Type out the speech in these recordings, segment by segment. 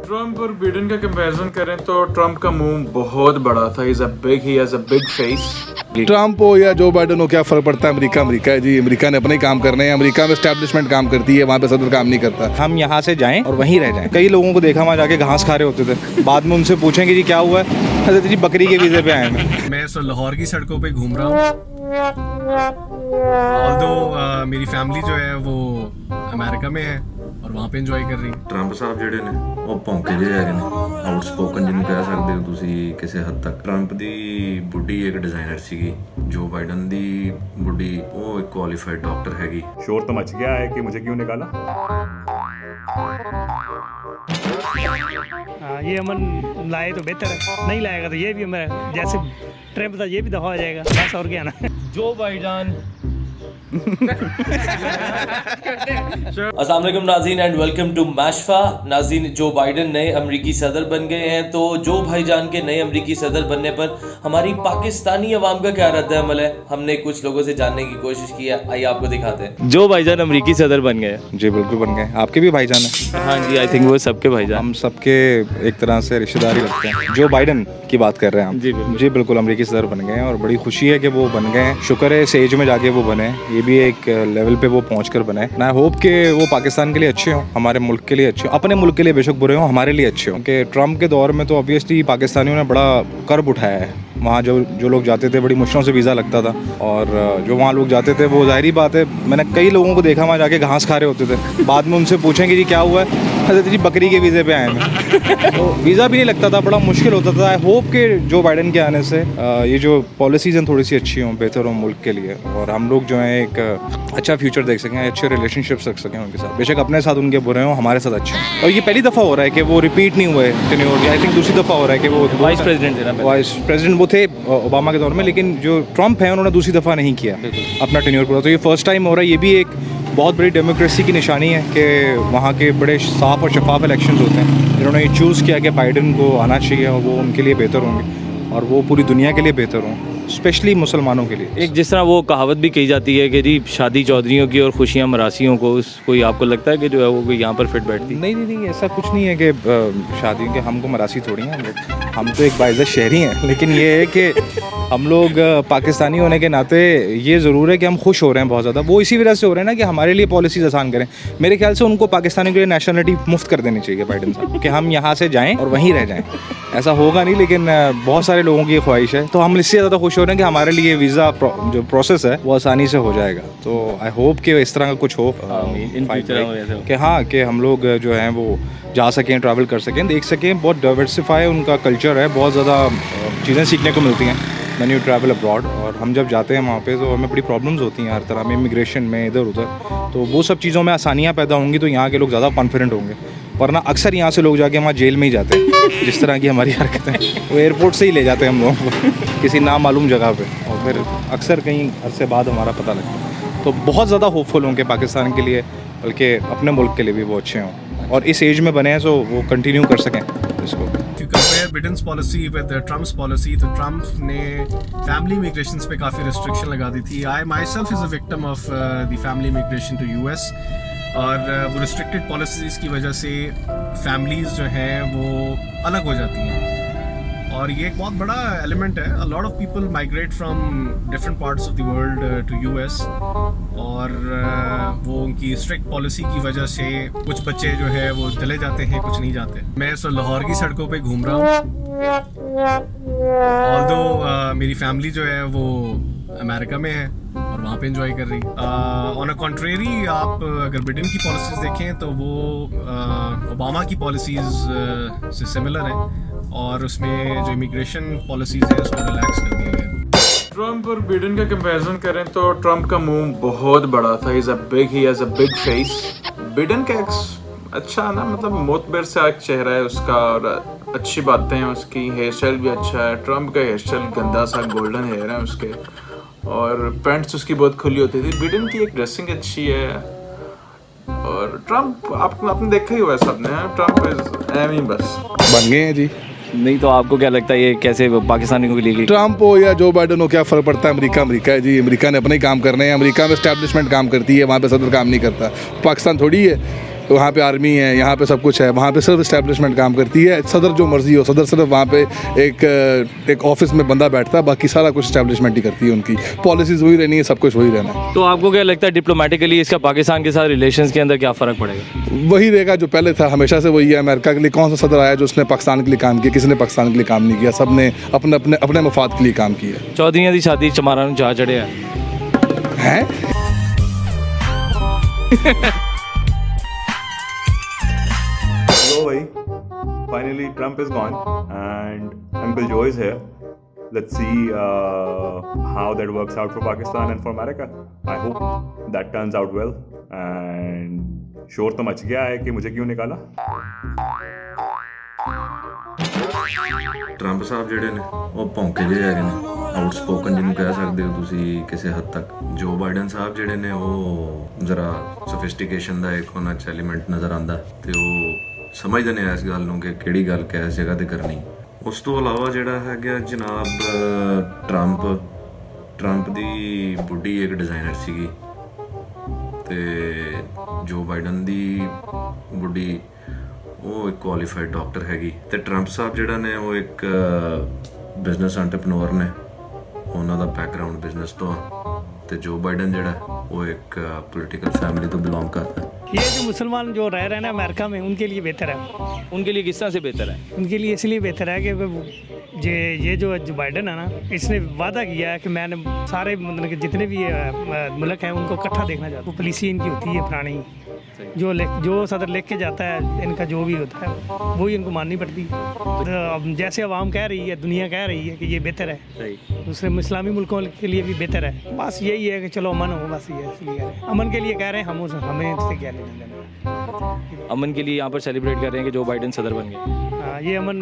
Trump और Biden का comparison करें तो ट्रम्प का मुंह बहुत बड़ा था। He has a big face. Trump हो या जो बाइडन हो, क्या फ़र्क पड़ता है। अमेरिका अमेरिका है जी। अमेरिका ने अपने ही काम करने हैं। अमेरिका में एस्टैब्लिशमेंट काम करती है, वहाँ पे सदर काम नहीं करता। हम यहाँ से जाएं और वहीं रह जाएं। कई लोगों को देखा वहाँ जाके घास खा रहे होते थे, बाद में उनसे पूछेंगे जी क्या हुआ है, अरे जी बकरी के वीज़े पे आए हैं। मैं इस लाहौर की सड़कों पे घूम रहा हूँ। ऑल्दो मेरी फैमिली जो है वो अमेरिका में है और वहाँ पे ਇੰਜੋਏ ਕਰ ਰਹੀ ਹੈ। ਟਰੰਪ ਸਾਹਿਬ ਜਿਹੜੇ ਨੇ ਉਹ ਭੌਂਕੇ ਜਿਹੇ ਹੈਗੇ ਨੇ, ਆਊਟਸਪੋਕਨ ਜਿਹਨੂੰ ਕਹਿ ਸਕਦੇ ਹੋ ਤੁਸੀਂ ਕਿਸੇ ਹੱਦ ਤੱਕ। ਟਰੰਪ ਦੀ ਬੁੱਢੀ ਇੱਕ ਡਿਜ਼ਾਈਨਰ ਸੀਗੀ, ਜੋ ਬਾਈਡਨ ਦੀ ਬੁੱਢੀ ਉਹ ਇੱਕ ਕੁਆਲੀਫਾਈਡ ਡਾਕਟਰ ਹੈਗੀ। शोर तो मच गया है कि मुझे क्यों निकाला। ये अमन लाए तो बेहतर है, नहीं लाएगा तो ये भी हमें जैसे ट्रम्प था ये भी दफा हो जाएगा, बस और क्या ना। जो बाइडन अस्सलाम वालेकुम नाज़रीन एंड वेलकम टू मैशफा। नाज़रीन, जो बाइडन नए अमरीकी सदर बन गए हैं, तो जो भाईजान के नए अमरीकी सदर बनने पर हमारी पाकिस्तानी अवाम का क्या रद्द अमल है, हमने कुछ लोगों से जानने की कोशिश की है। आइए आपको दिखाते हैं। जो भाईजान अमरीकी सदर बन गए। जी बिल्कुल बन गए। आपके भी भाईजान हैं? हाँ जी, आई थिंक वो सबके भाईजान। हम सबके एक तरह से रिश्तेदारी लगते हैं। जो बाइडन की बात कर रहे हैं हम, जी बिल्कुल अमरीकी सदर बन गए हैं और बड़ी खुशी है कि वो बन गए हैं। शुक्र है इस एज में जाके वो बने, ये भी एक लेवल पे वो पहुंचकर बने। आई होप कि वो पाकिस्तान के लिए अच्छे हों, हमारे मुल्क के लिए अच्छे हों, अपने मुल्क के लिए बेशक बुरे हों, हमारे लिए अच्छे हों। कि ट्रम्प के दौर में तो ऑब्वियसली पाकिस्तानियों ने बड़ा कर्ब उठाया है। वहाँ जो लोग जाते थे बड़ी मुश्किलों से वीज़ा लगता था, और जो वहाँ लोग जाते थे वो ज़ाहिरी बात है, मैंने कई लोगों को देखा वहाँ जाके घास खा रहे होते थे, बाद में उनसे पूछेंगे जी क्या हुआ है, अरे जी बकरी के वीज़े पे आए हैं। तो वीज़ा भी नहीं लगता था, बड़ा मुश्किल होता था। आई होप कि जो बाइडन के आने से ये जो पॉलिसीज़ हैं थोड़ी सी अच्छी हों, बेहतर हों मुल्क के लिए, और हम लोग जो है एक अच्छा फ्यूचर देख सकें, अच्छे रिलेशनशिप्स रख सकें उनके साथ। बेशक अपने साथ उनके बुरे हों, हमारे साथ अच्छे हों। और ये पहली दफ़ा हो रहा है कि वो रिपीट नहीं हुए टेन्योर। आई थिंक दूसरी दफ़ा हो रहा है कि वो वाइस प्रेसिडेंट वो थे ओबामा के दौर में, लेकिन जो ट्रम्प है उन्होंने दूसरी दफ़ा नहीं किया अपना टेन्योर पूरा। तो ये फर्स्ट टाइम हो रहा है। ये भी एक बहुत बड़ी डेमोक्रेसी की निशानी है कि वहाँ के बड़े साफ़ और शफाफ इलेक्शंस होते हैं। इन्होंने ये चूज़ किया कि बाइडन को आना चाहिए और वो उनके लिए बेहतर होंगे और वो पूरी दुनिया के लिए बेहतर हों, स्पेशली मुसलमानों के लिए। एक जिस तरह वो कहावत भी कही जाती है कि जी शादी चौधरियों की और खुशियाँ मरासियों को, कोई आपको लगता है कि जो है वो यहाँ पर फिट बैठती? नहीं, ऐसा कुछ नहीं है कि शादियों के हमको मरासी थोड़ी हैं हम तो एक बाइज़्ज़त शहरी हैं। लेकिन ये है कि हम लोग पाकिस्तानी होने के नाते ये ज़रूर है कि हम खुश हो रहे हैं बहुत ज़्यादा। वो इसी वजह से हो रहे हैं ना कि हमारे लिए पॉलिसीज़ आसान करें। मेरे ख्याल से उनको पाकिस्तानियों के लिए नेशनलिटी मुफ्त कर देनी चाहिए बाइडन साहब, कि हम यहाँ से जाएँ और वहीं रह जाएँ। ऐसा होगा नहीं, लेकिन बहुत सारे लोगों की ख्वाहिश है, तो हम इससे ज़्यादा खुश हो रहे हैं कि हमारे लिए वीज़ा जो प्रोसेस है वो आसानी से हो जाएगा। तो आई होप कि इस तरह का कुछ हो कि हाँ, कि हम लोग जो हैं वो जा सकें, ट्रैवल कर सकें, देख सकें। बहुत डाइवर्सिफाई उनका कल्चर है, बहुत ज़्यादा चीज़ें सीखने को मिलती हैं व्हेन यू ट्रैवल अब्रॉड। और हम जब जाते हैं वहाँ पे तो हमें बड़ी प्रॉब्लम्स होती हैं हर तरह में, इमिग्रेशन में, इधर उधर। तो वो सब चीज़ों में आसानियाँ पैदा होंगी तो यहाँ के लोग ज़्यादा कॉन्फिडेंट होंगे। वरना अक्सर यहाँ से लोग जाके वहाँ जेल में ही जाते हैं, जिस तरह की हमारी हरकतें, वो एयरपोर्ट से ही ले जाते हैं हम लोगों को किसी नामालूम जगह पे, और फिर अक्सर कहीं अरसे बाद हमारा पता लगता है। तो बहुत ज़्यादा होपफुल होंगे पाकिस्तान के लिए, बल्कि अपने मुल्क के लिए भी वो अच्छे हों, और इस एज में बने हैं तो वो कंटिन्यू कर सकें इसको। To compare Biden's policy with Trump's policy, तो ट्रम्प ने फैमिली इमिग्रेशन पे काफ़ी रिस्ट्रिक्शन लगा दी थी। I my self is a victim of the family immigration to US, और वो रिस्ट्रिक्टेड पॉलिसीज़ की वजह से फैमिलीज़ जो हैं वो अलग हो जाती हैं, और ये एक बहुत बड़ा एलिमेंट है। A lot of people migrate from different parts of the world to US, और वो उनकी स्ट्रिक्ट पॉलिसी की वजह से कुछ बच्चे जो है वो चले जाते हैं, कुछ नहीं जाते। मैं इस लाहौर की सड़कों पे घूम रहा हूँ। ऑल्दो मेरी फैमिली जो है वो अमेरिका में है और वहाँ पे इंजॉय कर रही है। ऑन अ कॉन्ट्रेरी, आप अगर ब्रिटेन की पॉलिसीज़ देखें तो वो ओबामा की पॉलिसीज़ से सिमिलर है, और उसमें जो इमिग्रेशन पॉलिसीज़ है उसको रिलैक्स कर दिया गया। ट्रम्प और बिडेन का कंपैरिजन करें तो ट्रम्प का मुंह बहुत बड़ा था। He has a big face. Biden का अच्छा ना, मतलब मोतबर सा एक चेहरा है उसका, और अच्छी बातें हैं उसकी, हेयर स्टाइल भी अच्छा है। ट्रम्प का हेयर स्टाइल गंदा सा गोल्डन हेयर है उसके, और पैंट्स उसकी बहुत खुली होती थी। बिडेन की एक ड्रेसिंग अच्छी है, और ट्रम्प आपने देखा ही हुआ है सबने, ट्रम्प इज एम ही बस बन गए हैं जी। नहीं तो आपको क्या लगता है ये कैसे पाकिस्तानियों के लिए? ट्रम्प हो या जो बाइडन हो, क्या फ़र्क पड़ता है। अमेरिका अमेरिका है जी। अमेरिका ने अपने ही काम करने हैं। अमेरिका में एस्टैब्लिशमेंट काम करती है, वहाँ पे सदर काम नहीं करता। पाकिस्तान थोड़ी है। वहाँ पे आर्मी है, यहाँ पे सब कुछ है, वहाँ पे सिर्फ इस्टेब्लिशमेंट काम करती है। सदर जो मर्जी हो, सदर सिर्फ वहाँ पे एक ऑफिस में बंदा बैठता है, बाकी सारा कुछ इस्टेब्लिशमेंट ही करती है। उनकी पॉलिसीज़ वही रहनी है, सब कुछ वही रहना है। तो आपको क्या लगता है डिप्लोमेटिकली इसका पाकिस्तान के साथ रिलेशंस के अंदर क्या फ़र्क पड़ेगा? वही रहेगा जो पहले था, हमेशा से वही है। अमेरिका के लिए कौन सा सदर आया जो उसने पाकिस्तान के लिए काम किया? किसी ने पाकिस्तान के लिए काम नहीं किया, सब ने अपने मफाद के लिए काम किया। चौधरी की शादी चमारा जा चढ़े हैं? So, bhai, finally Trump is gone and Uncle Joe is here. Let's see how that works out for Pakistan and for America. I hope that turns out well. And शोर तो मच गया है कि मुझे क्यों निकाला। ਟਰੰਪ ਸਾਹਿਬ ਜਿਹੜੇ ਨੇ ਉਹ ਭੌਂਕੇ ਜਿਹੇ ਹੈਗੇ ਨੇ, ਆਊਟਸਪੋਕਨ ਜਿਹਨੂੰ ਕਹਿ ਸਕਦੇ ਹੋ ਤੁਸੀਂ ਕਿਸੇ ਹੱਦ ਤੱਕ। ਜੋ ਬਾਈਡਨ ਸਾਹਿਬ ਜਿਹੜੇ ਨੇ ਉਹ ਜ਼ਰਾ ਸੋਫਿਸਟੀਕੇਸ਼ਨ ਦਾ ਇੱਕ ਉਹਨਾਂ 'ਚ ਐਲੀਮੈਂਟ ਨਜ਼ਰ ਆਉਂਦਾ ਤੇ ਉਹ ਸਮਝਦੇ ਨੇ ਇਸ ਗੱਲ ਨੂੰ ਕਿ ਕਿਹੜੀ ਗੱਲ ਕਿਸ ਜਗ੍ਹਾ ਤੇ ਕਰਨੀ। ਉਸ ਤੋਂ ਇਲਾਵਾ ਜਿਹੜਾ ਹੈਗਾ ਜਨਾਬ ਟਰੰਪ ਦੀ ਬੁੱਢੀ ਇੱਕ ਡਿਜ਼ਾਈਨਰ ਸੀਗੀ ਤੇ ਜੋ ਬਾਈਡਨ ਦੀ ਬੁੱਢੀ ਉਹ ਇੱਕ ਕੁਆਲੀਫਾਈਡ ਡਾਕਟਰ ਹੈਗੀ ਤੇ ਟਰੰਪ ਸਾਹਿਬ ਜਿਹੜਾ ਨੇ ਉਹ ਇੱਕ ਬਿਜ਼ਨਸ ਐਂਟਰਪ੍ਰੈਨਿਓਰ ਨੇ, ਉਹਨਾਂ ਦਾ ਬੈਕਗ੍ਰਾਉਂਡ ਬਿਜ਼ਨਸ ਤੋਂ ਆ ਤੇ ਜੋ ਬਾਈਡਨ ਜਿਹੜਾ ਉਹ एक पॉलिटिकल फैमिली तो बिलोंग करता है। ये जो मुसलमान जो रह रहे हैं ना अमेरिका में, उनके लिए बेहतर है। उनके लिए किस तरह से बेहतर है? उनके लिए इसलिए बेहतर है कि ये जो बाइडन है ना, इसने वादा किया है कि मैंने सारे मतलब कि जितने भी मुल्क हैं उनको इकट्ठा देखना चाहता हूँ। पॉलिसी इनकी होती है पुरानी, जो सदर लिख के जाता है इनका जो भी होता है वही इनको माननी पड़ती है। तो अब जैसे अवाम कह रही है, दुनिया कह रही है कि ये बेहतर है, दूसरे इस्लामी मुल्कों के लिए भी बेहतर है। बस यही है कि चलो अमन हो, बस ये इसलिए कह रहे हैं। अमन के लिए कह रहे हैं, हमें इससे क्या लेना देना। अमन के लिए यहाँ पर सेलिब्रेट कर रहे हैं कि जो बाइडन सदर बन गए। हाँ, ये अमन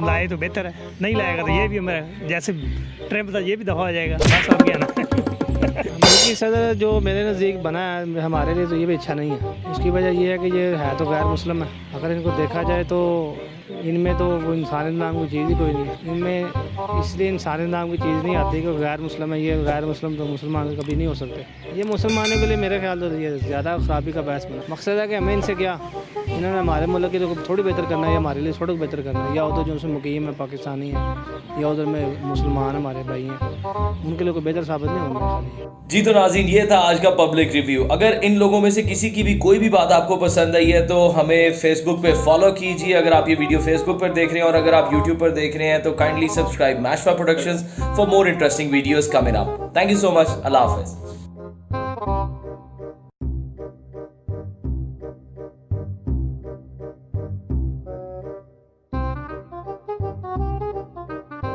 लाए तो बेहतर है, नहीं लाएगा तो ये भी हमें जैसे ट्रम्प था ये भी दफा हो जाएगा। बस और क्या ना। अमेरिकी सदर जो मेरे नज़दीक बना है हमारे लिए तो ये भी अच्छा नहीं है। उसकी वजह ये है कि ये है तो गैर मुस्लिम है। अगर इनको देखा जाए तो इनमें तो वो इंसानियत नाम की चीज़ ही कोई नहीं है। इनमें इसलिए इंसानियत नाम की चीज़ नहीं आती कि गैर मुस्लिम है। ये गैर मुस्लिम तो मुसलमान कभी नहीं हो सकते। ये मुसलमानों के लिए मेरे ख्याल तो ये ज़्यादा ख़राबी का बहस बना। मकसद है कि हमें इनसे क्या, इन्होंने हमारे मुल्क की तो थोड़ी बेहतर करना है या हमारे लिए थोड़ा बेहतर करना है, या उधर जो उनसे मुकीम है पाकिस्तानी है या उधर में मुसलमान हमारे भाई हैं, उनके लिए कोई बेहतर साबित नहीं होगा। जी तो नाज़रीन, ये था आज का पब्लिक रिव्यू। अगर इन लोगों में से किसी की भी कोई भी बात आपको पसंद आई है तो हमें फेसबुक पे फॉलो कीजिए। अगर आप ये वीडियो फेसबुक पर देख रहे हैं और अगर आप यूट्यूब पर देख रहे हैं तो kindly subscribe Mashfa productions for more interesting videos coming up. Thank you so much. अल्लाह हाफिज़।